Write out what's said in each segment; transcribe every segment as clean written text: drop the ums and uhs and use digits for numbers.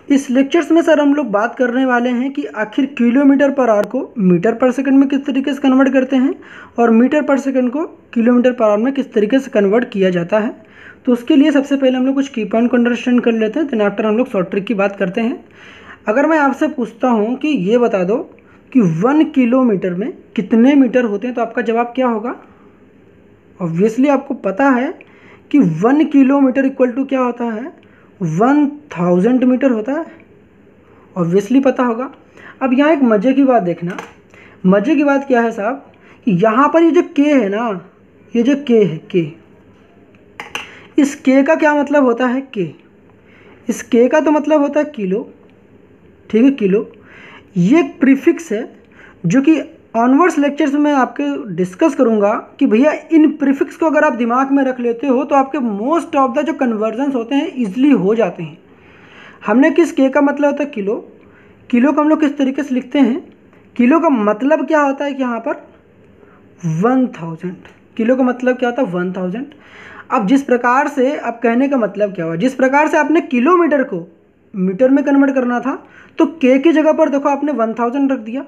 इस लेक्चर्स में सर हम लोग बात करने वाले हैं कि आखिर किलोमीटर पर आवर को मीटर पर सेकंड में किस तरीके से कन्वर्ट करते हैं और मीटर पर सेकंड को किलोमीटर पर आवर में किस तरीके से कन्वर्ट किया जाता है। तो उसके लिए सबसे पहले हम लोग कुछ की पॉइंट को अंडरस्टैंड कर लेते हैं, देन आफ्टर हम लोग शॉर्ट ट्रिक की बात करते हैं। अगर मैं आपसे पूछता हूँ कि ये बता दो कि 1 किलोमीटर में कितने मीटर होते हैं, तो आपका जवाब क्या होगा। ऑब्वियसली आपको पता है कि 1 किलोमीटर इक्वल टू क्या होता है, 1000 मीटर होता है। ऑब्वियसली पता होगा। अब यहाँ एक मज़े की बात देखना, मज़े की बात क्या है साहब, कि यहाँ पर ये जो के है ना, ये जो के है, के, इस के का क्या मतलब होता है, के, इस के का तो मतलब होता है किलो, ठीक है, किलो। ये एक प्रीफिक्स है जो कि ऑनवर्ड्स लेक्चर्स में आपके डिस्कस करूंगा कि भैया इन प्रीफिक्स को अगर आप दिमाग में रख लेते हो तो आपके मोस्ट ऑफ द जो कन्वर्जन्स होते हैं ईजिली हो जाते हैं। हमने किस के का मतलब होता है किलो, किलो को हम लोग किस तरीके से लिखते हैं, किलो का मतलब क्या होता है कि यहाँ पर 1000, किलो का मतलब क्या होता है 1000। अब जिस प्रकार से, अब कहने का मतलब क्या हुआ, जिस प्रकार से आपने किलोमीटर को मीटर में कन्वर्ट करना था तो के की जगह पर देखो आपने 1000 रख दिया।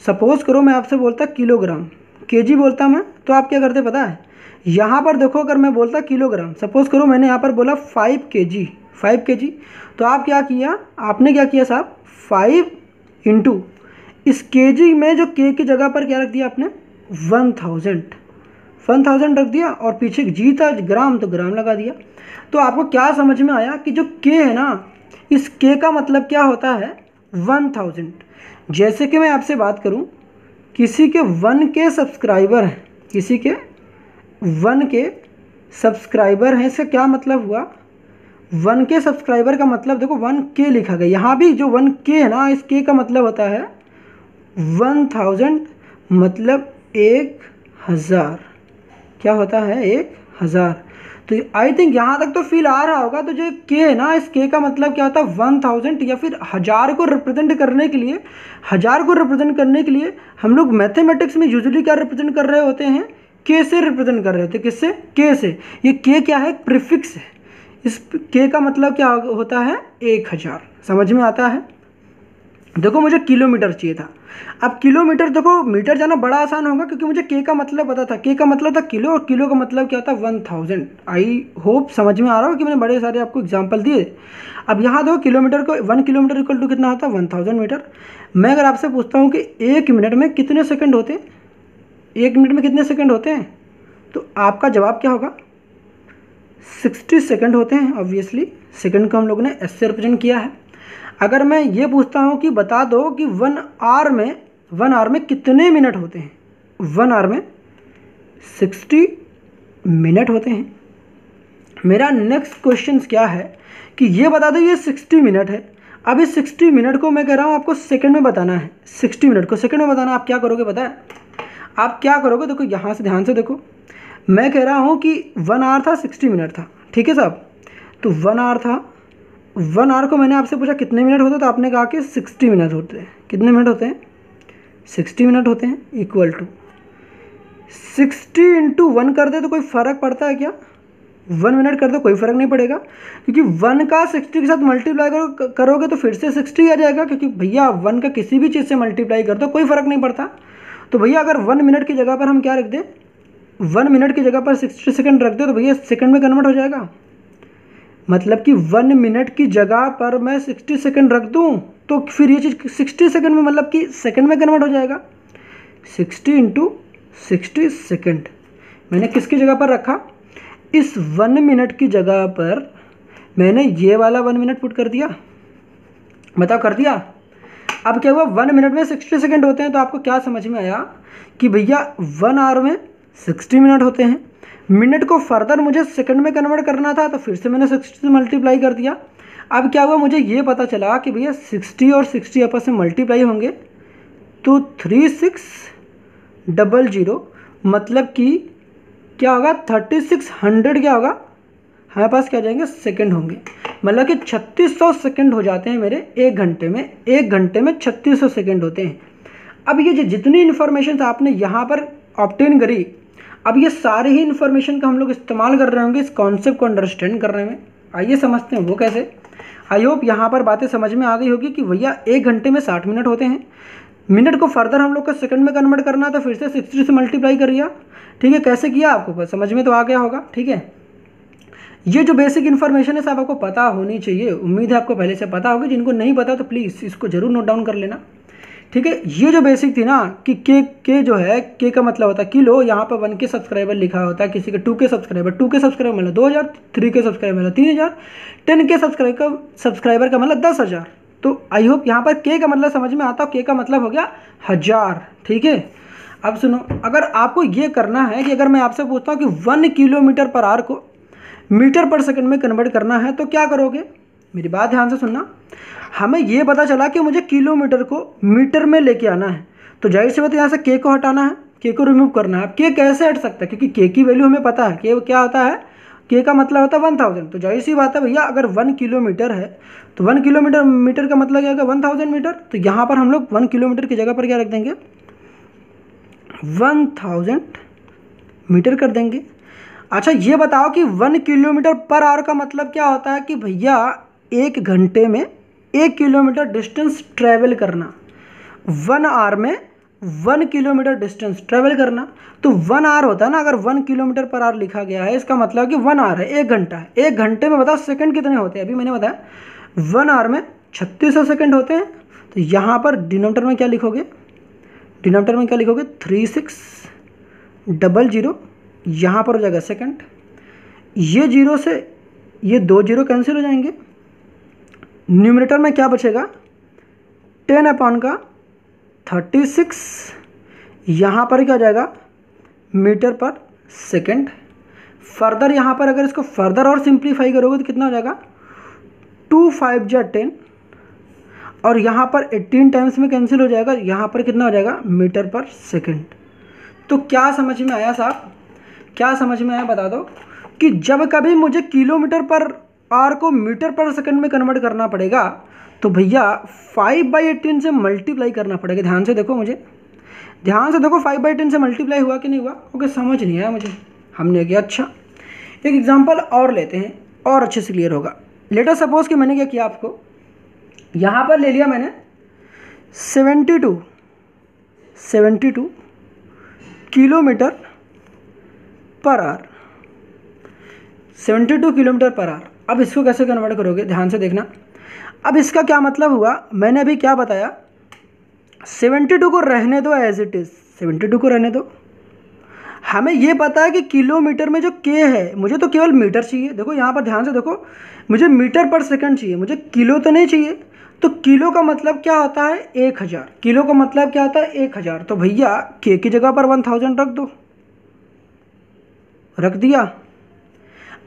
सपोज करो मैं आपसे बोलता किलोग्राम, केजी बोलता मैं, तो आप क्या करते पता है, यहाँ पर देखो अगर मैं बोलता किलोग्राम, सपोज करो मैंने यहाँ पर बोला 5 kg, 5 kg, तो आप क्या किया, आपने क्या किया साहब, 5 इंटू इस केजी में जो के की जगह पर क्या रख दिया आपने, 1000 रख दिया, और पीछे जी था ग्राम तो ग्राम लगा दिया। तो आपको क्या समझ में आया कि जो के है ना, इस के का मतलब क्या होता है 1000। जैसे कि मैं आपसे बात करूं, किसी के 1K सब्सक्राइबर हैं, किसी के 1K सब्सक्राइबर हैं, इसका क्या मतलब हुआ, 1K सब्सक्राइबर का मतलब देखो 1K लिखा गया, यहाँ भी जो 1K है ना, इस के का मतलब होता है 1000, मतलब 1000, क्या होता है 1000। तो आई थिंक यहाँ तक तो फील आ रहा होगा। तो जो के है ना, इस के का मतलब क्या होता है 1000, या फिर 1000 को रिप्रेजेंट करने के लिए, 1000 को रिप्रेजेंट करने के लिए हम लोग मैथमेटिक्स में यूजुअली क्या रिप्रेजेंट कर रहे होते हैं, के से रिप्रेजेंट कर रहे होते हैं। किससे, के से। ये के क्या है, प्रीफिक्स है। इस के का मतलब क्या होता है 1000। समझ में आता है। देखो मुझे किलोमीटर चाहिए था, अब किलोमीटर, देखो मीटर जाना बड़ा आसान होगा क्योंकि मुझे के का मतलब पता था, के का मतलब था किलो, और किलो का मतलब क्या था 1000। आई होप समझ में आ रहा हो कि मैंने बड़े सारे आपको एग्जांपल दिए। अब यहाँ देखो किलोमीटर को, 1 किलोमीटर इक्वल टू कितना होता है 1000 मीटर। मैं अगर आपसे पूछता हूँ कि 1 मिनट में कितने सेकंड होते हैं, 1 मिनट में कितने सेकंड होते हैं, तो आपका जवाब क्या होगा, 60 सेकंड होते हैं। ऑब्वियसली सेकंड को हम लोगों ने एस से रिप्रेजेंट किया है। अगर मैं ये पूछता हूँ कि बता दो कि 1 आवर में कितने मिनट होते हैं, 1 आवर में 60 मिनट होते हैं। मेरा नेक्स्ट क्वेश्चन क्या है कि ये बता दो ये 60 मिनट है। अब इस 60 मिनट को मैं कह रहा हूँ आपको सेकंड में बताना है, 60 मिनट को सेकंड में बताना। आप क्या करोगे पता है, आप क्या करोगे, देखो यहाँ से ध्यान से देखो, मैं कह रहा हूँ कि 1 आवर था, 60 मिनट था, ठीक है साहब। तो 1 आवर था, 1 आवर को मैंने आपसे पूछा कितने मिनट होते हैं, तो आपने कहा कि 60 मिनट होते हैं। कितने मिनट होते हैं, 60 मिनट होते हैं। इक्वल टू 60 इंटू 1 कर दे तो कोई फ़र्क पड़ता है क्या, 1 मिनट कर दो कोई फ़र्क नहीं पड़ेगा, क्योंकि 1 का 60 के साथ मल्टीप्लाई करोगे तो फिर से 60 आ जाएगा, क्योंकि भैया 1 का किसी भी चीज़ से मल्टीप्लाई कर दो कोई फ़र्क नहीं पड़ता। तो भैया अगर 1 मिनट की जगह पर हम क्या रख दें, 1 मिनट की जगह पर 60 सेकंड रख दे तो भैया सेकंड में कन्वर्ट हो जाएगा। मतलब कि 1 मिनट की जगह पर मैं 60 सेकंड रख दूं तो फिर ये चीज़ 60 सेकंड में, मतलब कि सेकंड में कन्वर्ट हो जाएगा। 60 इंटू 60 सेकंड मैंने किसकी जगह पर रखा, इस 1 मिनट की जगह पर मैंने ये वाला 1 मिनट पुट कर दिया। बताओ कर दिया। अब क्या हुआ, 1 मिनट में 60 सेकंड होते हैं। तो आपको क्या समझ में आया कि भैया 1 आवर में 60 मिनट होते हैं। मिनट को फर्दर मुझे सेकंड में कन्वर्ट करना था तो फिर से मैंने 60 से मल्टीप्लाई कर दिया। अब क्या हुआ, मुझे ये पता चला कि भैया 60 और 60 आपस में मल्टीप्लाई होंगे तो 3600, मतलब कि क्या होगा 3600, क्या होगा हमारे पास क्या जाएंगे सेकंड होंगे। मतलब कि 3600 सेकंड हो जाते हैं मेरे 1 घंटे में। 1 घंटे में 3600 सेकंड होते हैं। अब ये जितनी इन्फॉर्मेशन आपने यहाँ पर ऑब्टेन करी, अब ये सारे ही इन्फॉर्मेशन का हम लोग इस्तेमाल कर रहे होंगे इस कॉन्सेप्ट को अंडरस्टैंड करने में। आइए समझते हैं वो कैसे। आई होप यहाँ पर बातें समझ में आ गई होगी कि भैया 1 घंटे में 60 मिनट होते हैं। मिनट को फर्दर हम लोग को सेकंड में कन्वर्ट करना, तो फिर से 60 से मल्टीप्लाई करिए। ठीक है, कैसे किया आपको बस समझ में तो आ गया होगा। ठीक है, ये जो बेसिक इन्फॉर्मेशन है सब आपको पता होनी चाहिए। उम्मीद है आपको पहले से पता होगी, जिनको नहीं पता तो प्लीज़ इसको जरूर नोट डाउन कर लेना। ठीक है, ये जो बेसिक थी ना कि के जो है, के का मतलब होता है किलो, यहाँ पर 1 के सब्सक्राइबर लिखा होता है, किसी के 2 के सब्सक्राइबर, 2 के सब्सक्राइबर मतलब 2000, 3 के सब्सक्राइबर मतलब 3000, 10 के सब्सक्राइबर का मतलब 10,000। तो आई होप यहाँ पर के का मतलब समझ में आता हो। के का मतलब हो गया 1000। ठीक है, अब सुनो, अगर आपको ये करना है कि अगर मैं आपसे पूछता हूँ कि 1 किलोमीटर पर आवर को मीटर पर सेकंड में कन्वर्ट करना है तो क्या करोगे? मेरी बात ध्यान से सुनना। हमें ये पता चला कि मुझे किलोमीटर को मीटर में लेके आना है, तो जाहिर सी बात यहाँ से के को हटाना है, के को रिमूव करना है। अब के कैसे हट सकता है, क्योंकि के की वैल्यू हमें पता है। के क्या होता है, के का मतलब होता है 1000। तो जाहिर सी बात है भैया, अगर 1 किलोमीटर है तो 1 किलोमीटर मीटर का मतलब क्या होगा 1000 मीटर। तो यहाँ पर हम लोग 1 किलोमीटर की जगह पर क्या रख देंगे, 1000 मीटर कर देंगे। अच्छा ये बताओ कि 1 किलोमीटर पर आवर का मतलब क्या होता है कि भैया 1 घंटे में 1 किलोमीटर डिस्टेंस ट्रैवल करना। 1 आवर में 1 किलोमीटर डिस्टेंस ट्रैवल करना। तो 1 आवर होता है ना, अगर 1 किलोमीटर पर आवर लिखा गया है इसका मतलब कि 1 आवर है, 1 घंटा है। 1 घंटे में बताओ सेकंड कितने होते हैं, अभी मैंने बताया 1 आवर में 3600 सेकंड होते हैं। तो यहाँ पर डिनोमिनेटर में क्या लिखोगे, डिनोमिनेटर में क्या लिखोगे 3600, यहाँ पर हो जाएगा सेकंड। ये 0 से ये 2 0 कैंसिल हो जाएंगे। न्यूमरेटर में क्या बचेगा 10/36। यहाँ पर क्या जाएगा मीटर पर सेकंड। फर्दर यहाँ पर अगर इसको फर्दर और सिंप्लीफाई करोगे तो कितना हो जाएगा 2 5 जा 10, और यहाँ पर 18 टाइम्स में कैंसिल हो जाएगा। यहाँ पर कितना हो जाएगा मीटर पर सेकंड। तो क्या समझ में आया साहब, क्या समझ में आया बता दो कि जब कभी मुझे किलोमीटर पर आवर को मीटर पर सेकंड में कन्वर्ट करना पड़ेगा तो भैया 5/18 से मल्टीप्लाई करना पड़ेगा। ध्यान से देखो, मुझे ध्यान से देखो 5/10 से मल्टीप्लाई हुआ कि नहीं हुआ। ओके, समझ नहीं आया मुझे, हमने किया। अच्छा एक एग्जांपल और लेते हैं और अच्छे से क्लियर होगा। लेट अस सपोज कि मैंने क्या किया, आपको यहाँ पर ले लिया मैंने 72 kilometre per hour, 72 kilometre per hour. अब इसको कैसे कन्वर्ट करोगे, ध्यान से देखना। अब इसका क्या मतलब हुआ, मैंने अभी क्या बताया, 72 को रहने दो एज इट इज़, 72 को रहने दो। हमें ये पता है कि किलोमीटर में जो के है, मुझे तो केवल मीटर चाहिए। देखो यहाँ पर ध्यान से देखो, मुझे मीटर पर सेकंड चाहिए, मुझे किलो तो नहीं चाहिए। तो किलो का मतलब क्या होता है 1000, किलो का मतलब क्या होता है 1000। तो भैया के की जगह पर 1000 रख दो, रख दिया।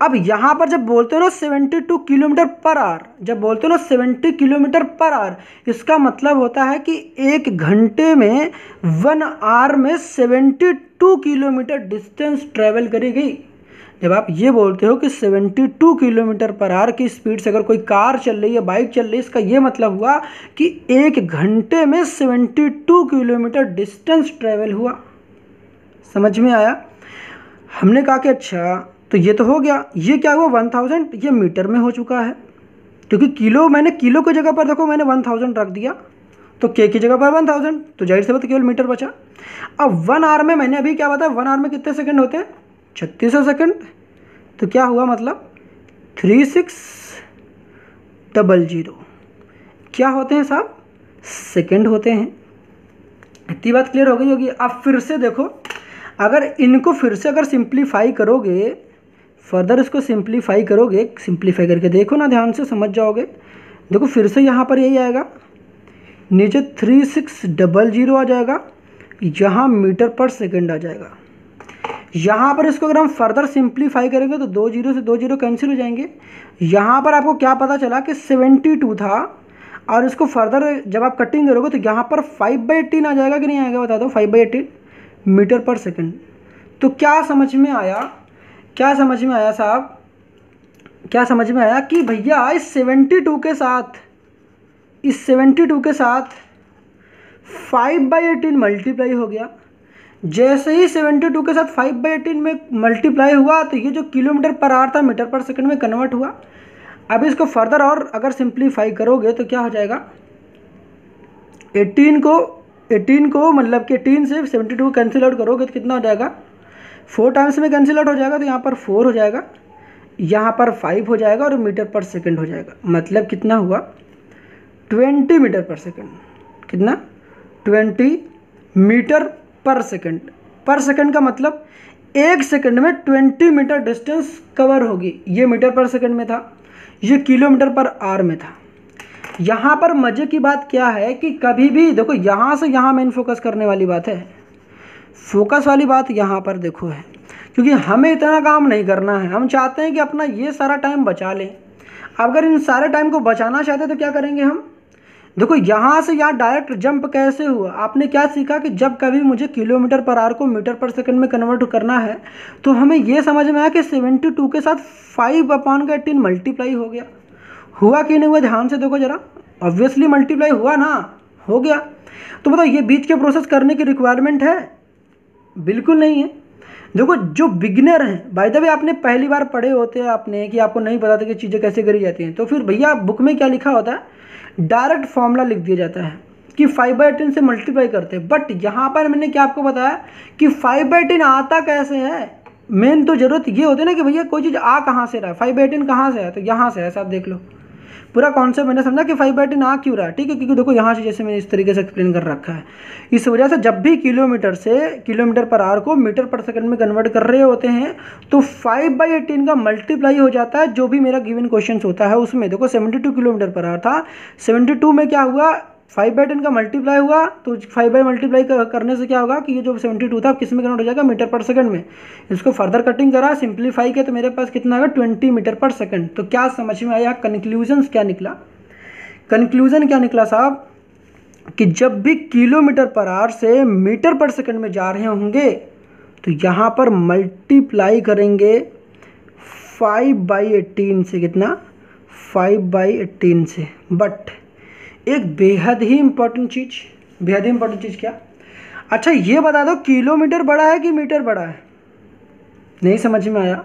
अब यहाँ पर जब बोलते हो ना 72 किलोमीटर पर आवर, जब बोलते हो ना 70 किलोमीटर पर आवर, इसका मतलब होता है कि 1 घंटे में 1 आवर में 72 किलोमीटर डिस्टेंस ट्रेवल करी गई। जब आप ये बोलते हो कि 72 किलोमीटर पर आवर की स्पीड से अगर कोई कार चल रही है, बाइक चल रही है, इसका ये मतलब हुआ कि 1 घंटे में 72 किलोमीटर डिस्टेंस ट्रेवल हुआ। समझ में आया? हमने कहा कि अच्छा तो ये तो हो गया, ये क्या हुआ 1000, ये मीटर में हो चुका है, क्योंकि किलो, मैंने किलो की जगह पर देखो मैंने 1000 रख दिया, तो के की जगह पर 1000, तो जाहिर से बात केवल मीटर बचा। अब 1 आवर में मैंने अभी क्या बताया, 1 आवर में कितने सेकंड होते हैं 3600 सेकंड। तो क्या हुआ मतलब 3600 क्या होते हैं साहब, सेकंड होते हैं। इतनी बात क्लियर हो गई होगी। अब फिर से देखो, अगर इनको फिर से अगर सिंप्लीफाई करोगे, फर्दर इसको सिंप्लीफाई करोगे, सिंप्लीफाई करके देखो ना, ध्यान से समझ जाओगे। देखो फिर से यहाँ पर यही आएगा, नीचे 3600 आ जाएगा, यहाँ मीटर पर सेकंड आ जाएगा। यहाँ पर इसको अगर हम फर्दर सिंप्लीफाई करेंगे तो 2 0 से 2 0 कैंसिल हो जाएंगे। यहाँ पर आपको क्या पता चला कि 72 था, और इसको फर्दर जब आप कटिंग करोगे तो यहाँ पर 5/18 आ जाएगा कि नहीं आएगा, बता दो 5/18 मीटर पर सेकंड। तो क्या समझ में आया, क्या समझ में आया साहब, क्या समझ में आया कि भैया इस 72 के साथ, इस 72 के साथ 5/18 मल्टीप्लाई हो गया। जैसे ही 72 के साथ 5/18 में मल्टीप्लाई हुआ तो ये जो किलोमीटर पर आवर था मीटर पर सेकंड में कन्वर्ट हुआ। अब इसको फर्दर और अगर सिंप्लीफाई करोगे तो क्या हो जाएगा, 18 को मतलब कि 18 से 72 कैंसिल आउट करोगे तो कितना हो जाएगा, 4 टाइम्स में कैंसिल आउट हो जाएगा, तो यहाँ पर 4 हो जाएगा, यहाँ पर 5 हो जाएगा और मीटर पर सेकंड हो जाएगा। मतलब कितना हुआ, 20 मीटर पर सेकंड। कितना, 20 मीटर पर सेकंड। पर सेकंड का मतलब 1 सेकंड में 20 मीटर डिस्टेंस कवर होगी। ये मीटर पर सेकंड में था, ये किलोमीटर पर आवर में था। यहाँ पर मज़े की बात क्या है कि कभी भी देखो, यहाँ से यहाँ मेन फोकस करने वाली बात है, फोकस वाली बात यहाँ पर देखो है, क्योंकि हमें इतना काम नहीं करना है। हम चाहते हैं कि अपना ये सारा टाइम बचा लें। अगर इन सारे टाइम को बचाना चाहते हैं तो क्या करेंगे हम, देखो यहाँ से यहाँ डायरेक्ट जंप कैसे हुआ, आपने क्या सीखा कि जब कभी मुझे किलोमीटर पर आवर को मीटर पर सेकंड में कन्वर्ट करना है तो हमें ये समझ में आया कि 72 के साथ 5/18 मल्टीप्लाई हो गया। हुआ कि नहीं हुआ, ध्यान से देखो जरा, ऑब्वियसली मल्टीप्लाई हुआ ना, हो गया। तो बताओ ये बीच के प्रोसेस करने की रिक्वायरमेंट है, बिल्कुल नहीं है। देखो जो बिगिनर हैं, बाय द वे आपने पहली बार पढ़े होते हैं आपने कि आपको नहीं पता था कि चीज़ें कैसे करी जाती हैं, तो फिर भैया बुक में क्या लिखा होता है, डायरेक्ट फॉर्मूला लिख दिया जाता है कि 5/18 से मल्टीप्लाई करते हैं। बट यहाँ पर मैंने क्या आपको बताया कि 5/18 आता कैसे है। मेन तो ज़रूरत ये होती है ना कि भैया कोई चीज़ आ कहाँ से रहा है, 5/18 कहाँ से है, तो यहाँ से है। साहब देख लो, पूरा कॉन्सेप्ट मैंने समझा कि 5/18 आ क्यों रहा है, ठीक है, क्योंकि देखो यहाँ से जैसे मैंने इस तरीके से एक्सप्लेन कर रखा है। इस वजह से जब भी किलोमीटर पर आवर को मीटर पर सेकंड में कन्वर्ट कर रहे होते हैं तो 5/18 का मल्टीप्लाई हो जाता है, जो भी मेरा गिवन क्वेश्चन होता है उसमें। देखो 72 किलोमीटर पर आवर था, 72 में क्या हुआ, 5/10 का मल्टीप्लाई हुआ, तो 5 मल्टीप्लाई करने से क्या होगा कि ये जो 72 था किस में कन्वर्ट हो जाएगा, मीटर पर सेकंड में। इसको फर्दर कटिंग करा, सिंप्लीफाई किया, तो मेरे पास कितना आएगा, 20 मीटर पर सेकंड। तो क्या समझ में आया, कंक्लूजन क्या निकला, कंक्लूजन क्या निकला साहब, कि जब भी किलोमीटर पर आवर से मीटर पर सेकंड में जा रहे होंगे तो यहाँ पर मल्टीप्लाई करेंगे 5/18 से। कितना, 5/18 से। बट एक बेहद ही इंपॉर्टेंट चीज़ क्या, अच्छा ये बता दो किलोमीटर बड़ा है कि मीटर बड़ा है, नहीं समझ में आया।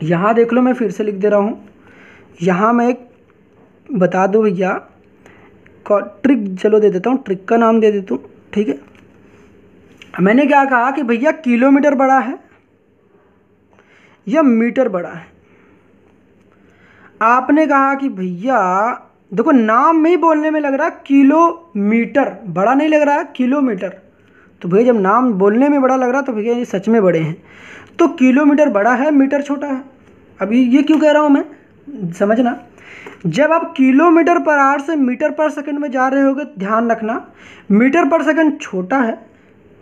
यहाँ देख लो, मैं फिर से लिख दे रहा हूँ, यहाँ मैं एक बता दो भैया, ट्रिक चलो दे देता हूँ, ट्रिक का नाम दे देता हूँ, ठीक है। मैंने क्या कहा कि भैया किलोमीटर बड़ा है या मीटर बड़ा है। आपने कहा कि भैया देखो नाम में ही बोलने में लग रहा है किलोमीटर, बड़ा नहीं लग रहा है, किलोमीटर। तो भैया जब नाम बोलने में बड़ा लग रहा है तो भैया ये सच में बड़े हैं। तो किलोमीटर बड़ा है, मीटर छोटा है। अभी ये क्यों कह रहा हूँ मैं, समझना। जब आप किलोमीटर पर आवर से मीटर पर सेकंड में जा रहे होगे, ध्यान रखना मीटर पर सेकंड छोटा है,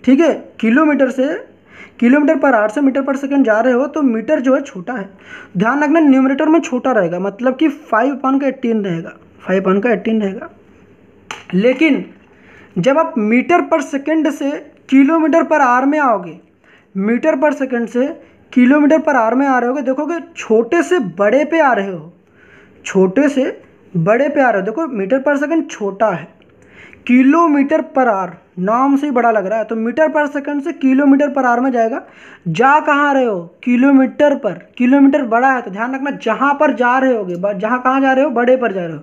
ठीक है। किलोमीटर पर आवर से मीटर पर सेकंड जा रहे हो तो मीटर जो है छोटा है। ध्यान रखना न्यूमरेटर में छोटा रहेगा, मतलब कि 5/18 रहेगा, 5/18 रहेगा। लेकिन जब आप मीटर पर सेकंड से किलोमीटर पर आवर में आओगे, मीटर पर सेकंड से किलोमीटर पर आवर में आ रहे होगे, देखोगे छोटे से बड़े पे आ रहे हो, छोटे से बड़े पे आ रहे हो। देखो मीटर पर सेकंड छोटा है, किलोमीटर पर आवर नाम से ही बड़ा लग रहा है, तो मीटर पर सेकंड से किलोमीटर पर आवर में जाएगा। जा कहाँ रहे हो, किलोमीटर पर, किलोमीटर बड़ा है तो ध्यान रखना जहाँ पर जा रहे होगे, जहाँ कहाँ जा रहे हो, बड़े पर जा रहे हो,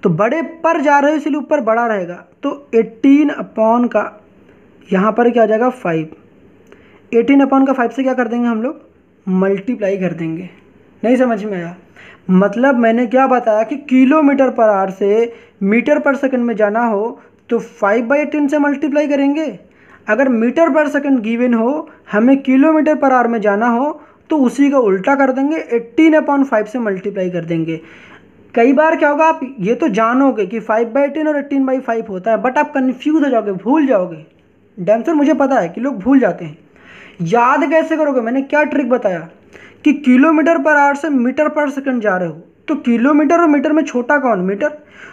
तो बड़े पर जा रहे हो इसलिए ऊपर बड़ा रहेगा। तो 18 का यहाँ पर क्या आ जाएगा, 5। 18/5 से क्या कर देंगे हम लोग, मल्टीप्लाई कर देंगे। नहीं समझ में आया, मतलब मैंने क्या बताया कि किलोमीटर पर आवर से मीटर पर सेकंड में जाना हो तो 5/18 से मल्टीप्लाई करेंगे। अगर मीटर पर सेकंड गिवन हो, हमें किलोमीटर पर आवर में जाना हो तो उसी का उल्टा कर देंगे, 18/5 से मल्टीप्लाई कर देंगे। कई बार क्या होगा, आप ये तो जानोगे कि 5/18 और 18/5 होता है, बट आप कन्फ्यूज हो जाओगे, भूल जाओगे। डैम सर मुझे पता है कि लोग भूल जाते हैं। याद कैसे करोगे, मैंने क्या ट्रिक बताया कि किलोमीटर पर आवर से मीटर पर सेकंड जा रहे हो तो किलोमीटर और मीटर में छोटा कौन, मीटर।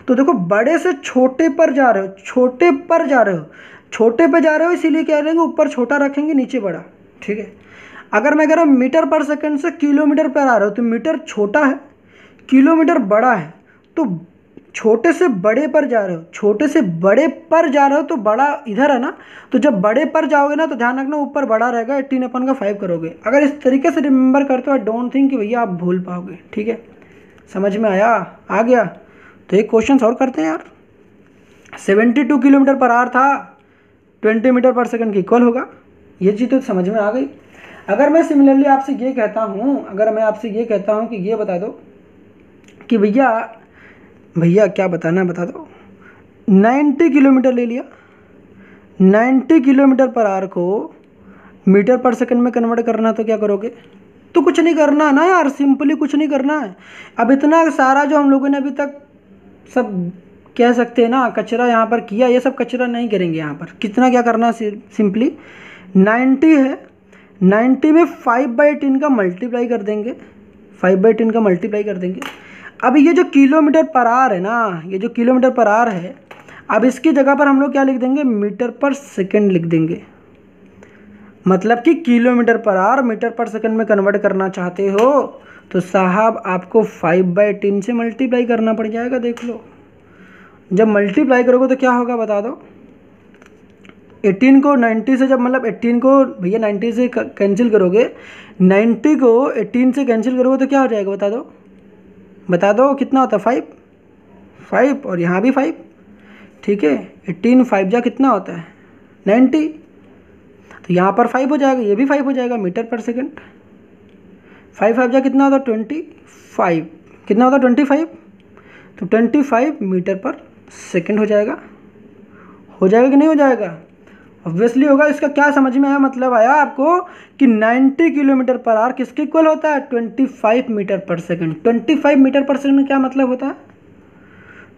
तो देखो बड़े से छोटे पर जा रहे हो, छोटे पर जा रहे हो, छोटे पे जा रहे हो, इसीलिए क्या करेंगे, ऊपर छोटा रखेंगे नीचे बड़ा, ठीक है। अगर मैं कह रहा हूँ मीटर पर सेकंड से किलोमीटर पर आ रहे हो तो मीटर छोटा है, किलोमीटर बड़ा है, तो छोटे से बड़े पर जा रहे हो, छोटे से बड़े पर जा रहे हो तो बड़ा इधर है ना, तो जब बड़े पर जाओगे ना तो ध्यान रखना ऊपर बड़ा रहेगा, 18/5 करोगे। अगर इस तरीके से रिमेंबर करते हो, आई डोंट थिंक कि भैया आप भूल पाओगे, ठीक है। समझ में आया? आ गया? तो एक क्वेश्चन और करते हैं यार। 72 किलोमीटर पर आवर था, 20 मीटर पर सेकंड की इक्वल होगा। ये चीज़ तो समझ में आ गई। अगर मैं सिमिलरली आपसे ये कहता हूँ, अगर मैं आपसे ये कहता हूँ कि ये बता दो कि भैया क्या बताना है बता दो, 90 किलोमीटर ले लिया, 90 किलोमीटर पर आवर को मीटर पर सेकंड में कन्वर्ट करना, तो क्या करोगे? तो कुछ नहीं करना है ना यार, सिंपली कुछ नहीं करना है। अब इतना सारा जो हम लोगों ने अभी तक सब कह सकते हैं ना कचरा यहाँ पर किया, ये सब कचरा नहीं करेंगे यहाँ पर। कितना क्या करना है, सिंपली 90 है, 90 में 5/10 का मल्टीप्लाई कर देंगे, 5/10 का मल्टीप्लाई कर देंगे। अब ये जो किलोमीटर पर आवर है ना, ये जो किलोमीटर पर आवर है, अब इसकी जगह पर हम लोग क्या लिख देंगे? मीटर पर सेकंड लिख देंगे। मतलब कि किलोमीटर पर आवर मीटर पर सेकंड में कन्वर्ट करना चाहते हो तो साहब आपको 5/10 से मल्टीप्लाई करना पड़ जाएगा। देख लो, जब मल्टीप्लाई करोगे तो क्या होगा बता दो? 18 को 90 से, जब मतलब 18 को भैया 90 से कैंसिल करोगे, 90 को 18 से कैंसिल करोगे तो क्या हो जाएगा बता दो? बता दो कितना होता है? 5 और यहाँ भी 5, ठीक है। 18 5 जा कितना होता है? 90। तो यहाँ पर 5 हो जाएगा, ये भी 5 हो जाएगा मीटर पर सेकंड। 5 5 जा कितना होता है? 25। कितना होता है? 25। तो 25 मीटर पर सेकंड हो जाएगा। हो जाएगा कि नहीं हो जाएगा? ऑब्वियसली होगा। इसका क्या समझ में आया, मतलब आया आपको कि 90 किलोमीटर पर आवर किसके इक्वल होता है? 25 मीटर पर सेकंड। 25 मीटर पर सेकंड में क्या मतलब होता है?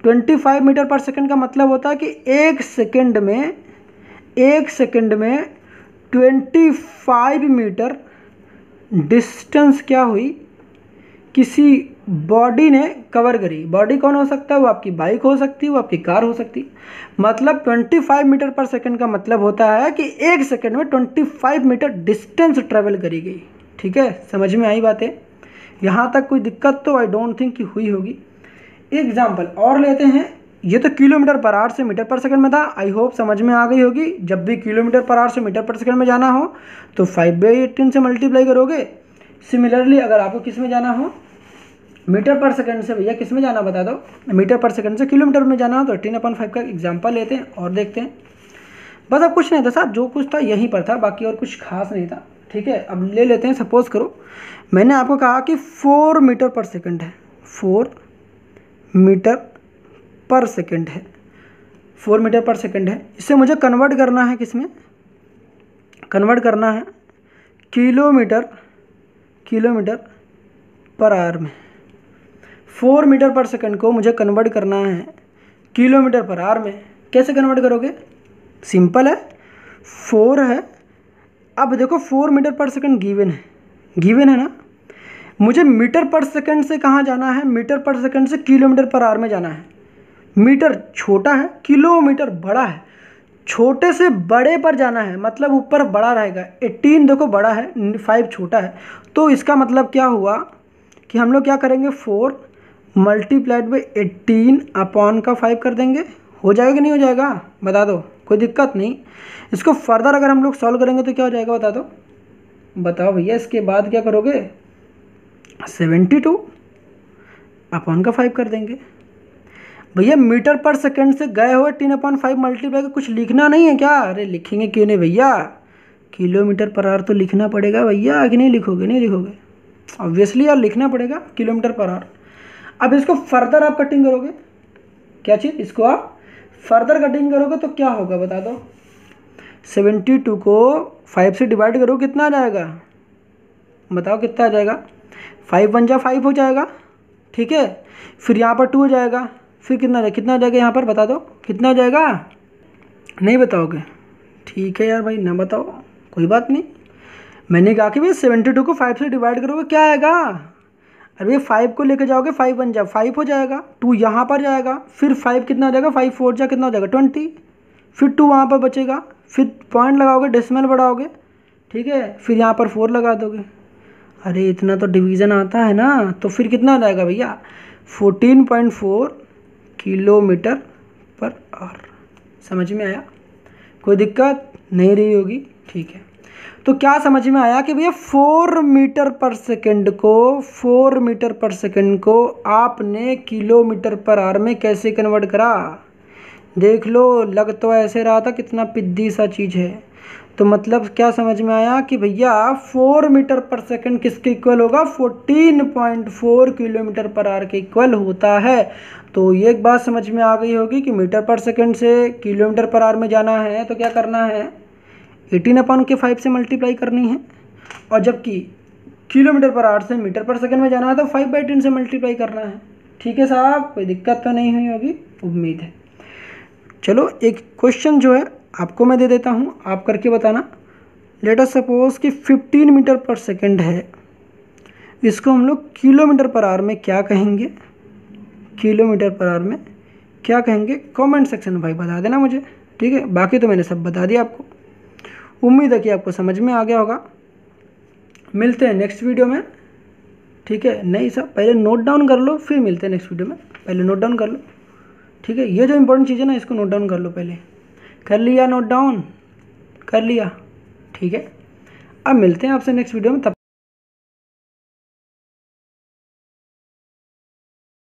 25 मीटर पर सेकंड का मतलब होता है कि एक सेकंड में 25 मीटर डिस्टेंस क्या हुई, किसी बॉडी ने कवर करी। बॉडी कौन हो सकता है? वो आपकी बाइक हो सकती है, वो आपकी कार हो सकती है। मतलब 25 मीटर पर सेकंड का मतलब होता है कि एक सेकंड में 25 मीटर डिस्टेंस ट्रेवल करी गई। ठीक है, समझ में आई बातें? यहाँ तक कोई दिक्कत तो आई डोंट थिंक कि हुई होगी। एग्जाम्पल और लेते हैं। ये तो किलोमीटर पर आवर से मीटर पर सेकंड में था, आई होप समझ में आ गई होगी। जब भी किलोमीटर पर आवर से मीटर पर सेकंड में जाना हो तो 5/18 से मल्टीप्लाई करोगे। सिमिलरली अगर आपको किस में जाना हो, मीटर पर सेकंड से भैया किस में जाना बता दो? मीटर पर सेकंड से किलोमीटर में जाना हो तो 18/5 का एग्जाम्पल लेते हैं और देखते हैं। बस अब कुछ नहीं था साहब, जो कुछ था यहीं पर था, बाकी और कुछ खास नहीं था। ठीक है, अब ले लेते हैं। सपोज करो मैंने आपको कहा कि 4 मीटर पर सेकंड है, 4 मीटर पर सेकंड है, 4 मीटर पर सेकंड है। इसे मुझे कन्वर्ट करना है, किस में कन्वर्ट करना है? किलोमीटर पर आवर में। 4 मीटर पर सेकंड को मुझे कन्वर्ट करना है किलोमीटर पर आवर में। कैसे कन्वर्ट करोगे? सिंपल है, 4 है। अब देखो 4 मीटर पर सेकंड गिवन है ना। मुझे मीटर पर सेकंड से कहाँ जाना है? मीटर पर सेकंड से किलोमीटर पर आवर में जाना है। मीटर छोटा है, किलोमीटर बड़ा है। छोटे से बड़े पर जाना है, मतलब ऊपर बड़ा रहेगा। 18 देखो बड़ा है, 5 छोटा है। तो इसका मतलब क्या हुआ कि हम लोग क्या करेंगे? 4 मल्टीप्लाइड बाई 18/5 कर देंगे। हो जाएगा कि नहीं हो जाएगा बता दो? कोई दिक्कत नहीं। इसको फर्दर अगर हम लोग सॉल्व करेंगे तो क्या हो जाएगा बता दो? बताओ भैया। इसके बाद क्या करोगे? 72/5 कर देंगे। भैया मीटर पर सेकंड से गए हो 18/5 मल्टीप्लाई का कुछ लिखना नहीं है क्या? अरे लिखेंगे क्यों नहीं भैया, किलोमीटर पर आवर तो लिखना पड़ेगा भैया। कि नहीं लिखोगे? नहीं लिखोगे, ऑब्वियसली यार लिखना पड़ेगा किलोमीटर पर आवर। अब इसको फर्दर आप कटिंग करोगे, क्या चीज़? इसको आप फर्दर कटिंग करोगे तो क्या होगा बता दो? 72 को 5 से डिवाइड करो, कितना आ जाएगा बताओ? कितना आ जाएगा? 5 1 जा 5 हो जाएगा। ठीक है, फिर यहाँ पर 2 हो जाएगा, फिर कितना आ जाएगा यहाँ पर बता दो? कितना आ जाएगा? नहीं बताओगे? ठीक है यार भाई, ना बताओ कोई बात नहीं। मैंने कहा कि भाई 72 को 5 से डिवाइड करोगे क्या आएगा? अरे 5 को लेके जाओगे, 5 1 जा 5 हो जाएगा, 2 यहाँ पर जाएगा, फिर 5 कितना हो जाएगा? 5 4 जा कितना हो जाएगा? 20, फिर 2 वहाँ पर बचेगा, फिर पॉइंट लगाओगे, डेसिमल बढ़ाओगे। ठीक है, फिर यहाँ पर 4 लगा दोगे। अरे इतना तो डिवीज़न आता है ना, तो फिर कितना आ जाएगा भैया? 14.4 किलोमीटर पर आवर। समझ में आया? कोई दिक्कत नहीं रही होगी? ठीक है। तो क्या समझ में आया कि भैया 4 मीटर पर सेकंड को आपने किलोमीटर पर आवर में कैसे कन्वर्ट करा। देख लो, लग तो ऐसे रहा था कितना पिद्दी सा चीज़ है। तो मतलब क्या समझ में आया कि भैया 4 मीटर पर सेकंड किसके इक्वल होगा, 14.4 किलोमीटर पर आवर के इक्वल होता है। तो ये एक बात समझ में आ गई होगी कि मीटर पर सेकंड से किलोमीटर पर आवर में जाना है तो क्या करना है, 18/5 से मल्टीप्लाई करनी है, और जबकि किलोमीटर पर आवर से मीटर पर सेकंड में जाना है तो 5/10 से मल्टीप्लाई करना है। ठीक है साहब, कोई दिक्कत तो नहीं हुई होगी, उम्मीद है। चलो एक क्वेश्चन जो है आपको मैं दे देता हूँ, आप करके बताना। लेट अस सपोज कि 15 मीटर पर सेकंड है, इसको हम लोग किलोमीटर पर आवर में क्या कहेंगे, किलोमीटर पर आवर में क्या कहेंगे, कमेंट सेक्शन में भाई बता देना मुझे। ठीक है, बाकी तो मैंने सब बता दिया आपको। उम्मीद है कि आपको समझ में आ गया होगा। मिलते हैं नेक्स्ट वीडियो में। ठीक है, नहीं सब पहले नोट डाउन कर लो, फिर मिलते हैं नेक्स्ट वीडियो में। पहले नोट डाउन कर लो। ठीक है, ये जो इंपॉर्टेंट चीज़ है ना, इसको नोट डाउन कर लो पहले। कर लिया नोट डाउन, कर लिया। ठीक है, अब मिलते हैं आपसे नेक्स्ट वीडियो में। तब